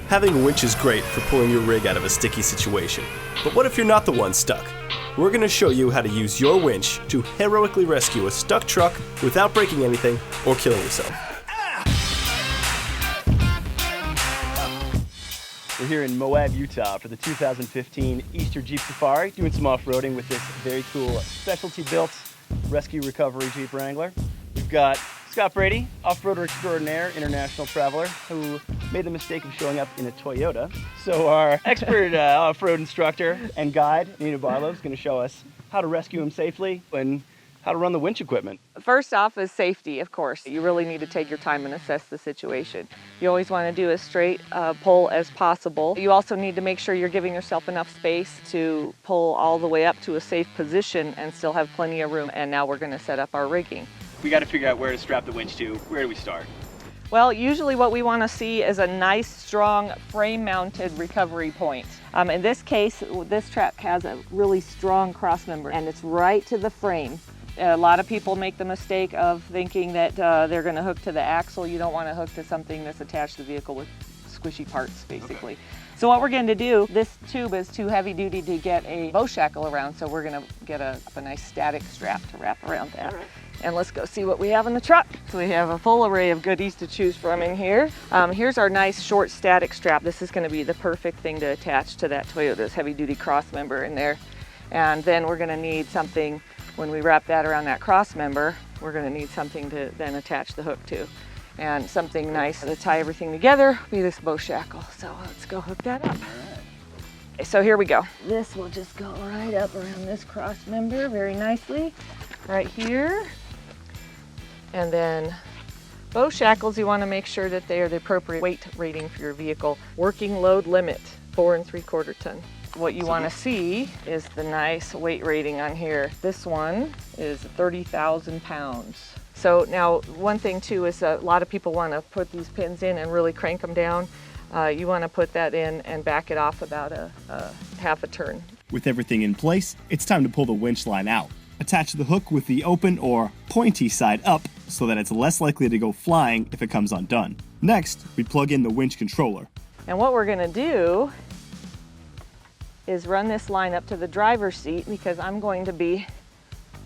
Having a winch is great for pulling your rig out of a sticky situation. But what if you're not the one stuck? We're going to show you how to use your winch to heroically rescue a stuck truck without breaking anything or killing yourself. We're here in Moab, Utah for the 2015 Easter Jeep Safari, doing some off-roading with this very cool specialty-built rescue recovery Jeep Wrangler. We've got Scott Brady, off-roader extraordinaire, international traveler, who made the mistake of showing up in a Toyota. So our expert off-road instructor and guide, Nina Barlow, is going to show us how to rescue him safely and how to run the winch equipment. First off is safety, of course. You really need to take your time and assess the situation. You always want to do as straight pull as possible. You also need to make sure you're giving yourself enough space to pull all the way up to a safe position and still have plenty of room. And now we're going to set up our rigging. We got to figure out where to strap the winch to. Where do we start? Well, usually what we want to see is a nice, strong, frame-mounted recovery point. In this case, this truck has a really strong cross member, and it's right to the frame. A lot of people make the mistake of thinking that they're going to hook to the axle. You don't want to hook to something that's attached to the vehicle with squishy parts, basically. Okay. So what we're going to do, this tube is too heavy duty to get a bow shackle around, so we're going to get a nice static strap to wrap around that. All right. And let's go see what we have in the truck. So we have a full array of goodies to choose from in here. Here's our nice short static strap. This is going to be the perfect thing to attach to that Toyota's heavy duty cross member in there. And then we're going to need something, when we wrap that around that cross member, we're going to need something to then attach the hook to. And something nice to tie everything together will be this bow shackle. So let's go hook that up. All right. Okay, so here we go. This will just go right up around this cross member very nicely, right here. And then bow shackles, you want to make sure that they are the appropriate weight rating for your vehicle. Working load limit, 4 3/4 ton. What you want to see is the nice weight rating on here. This one is 30,000 pounds. So now one thing too is a lot of people want to put these pins in and really crank them down. You want to put that in and back it off about a half a turn. With everything in place, it's time to pull the winch line out. Attach the hook with the open or pointy side up so that it's less likely to go flying if it comes undone. Next, we plug in the winch controller. And what we're going to do is run this line up to the driver's seat, because I'm going to be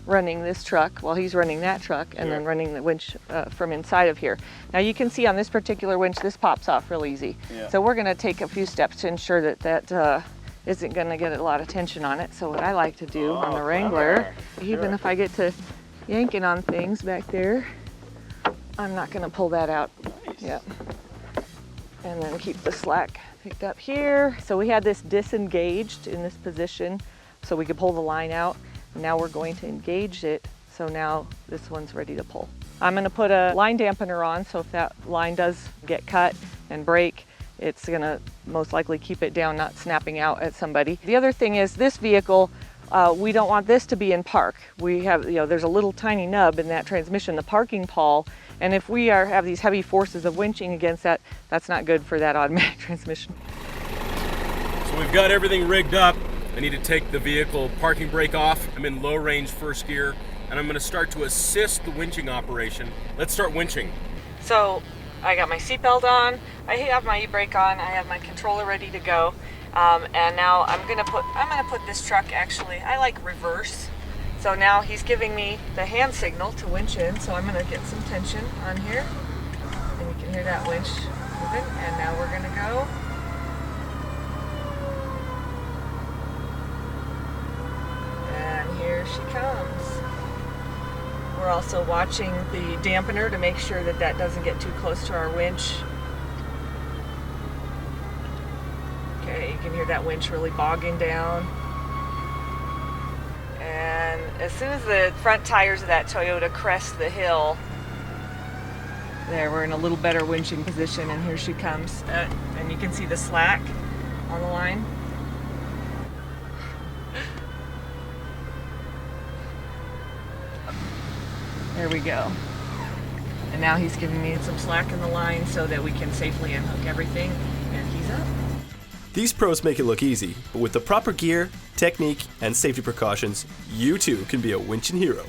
running this truck while he's running that truck, and then running the winch from inside of here. Now you can see on this particular winch, this pops off real easy. Yeah. So we're going to take a few steps to ensure that that isn't going to get a lot of tension on it. So what I like to do on the Wrangler, even if I get to yanking on things back there, I'm not going to pull that out. Nice. Yep. And then keep the slack picked up here. So we had this disengaged in this position so we could pull the line out. Now we're going to engage it, so now this one's ready to pull. I'm going to put a line dampener on, so if that line does get cut and break, it's going to most likely keep it down, not snapping out at somebody. The other thing is this vehicle, we don't want this to be in park. We have, there's a little tiny nub in that transmission, the parking pawl, and if we have these heavy forces of winching against that, that's not good for that automatic transmission. So we've got everything rigged up. I need to take the vehicle parking brake off. I'm in low range first gear, and I'm going to start to assist the winching operation. Let's start winching. So I got my seatbelt on, I have my e-brake on, I have my controller ready to go, and now I'm gonna put this truck, actually, I like reverse. So now he's giving me the hand signal to winch in, so I'm gonna get some tension on here, and you can hear that winch moving, and now we're gonna go. And here she comes. We're also watching the dampener to make sure that that doesn't get too close to our winch. Okay, you can hear that winch really bogging down. And as soon as the front tires of that Toyota crest the hill, there, we're in a little better winching position, and here she comes. And you can see the slack on the line. There we go. And now he's giving me some slack in the line so that we can safely unhook everything, and he's up. These pros make it look easy, but with the proper gear, technique, and safety precautions, you too can be a winching hero.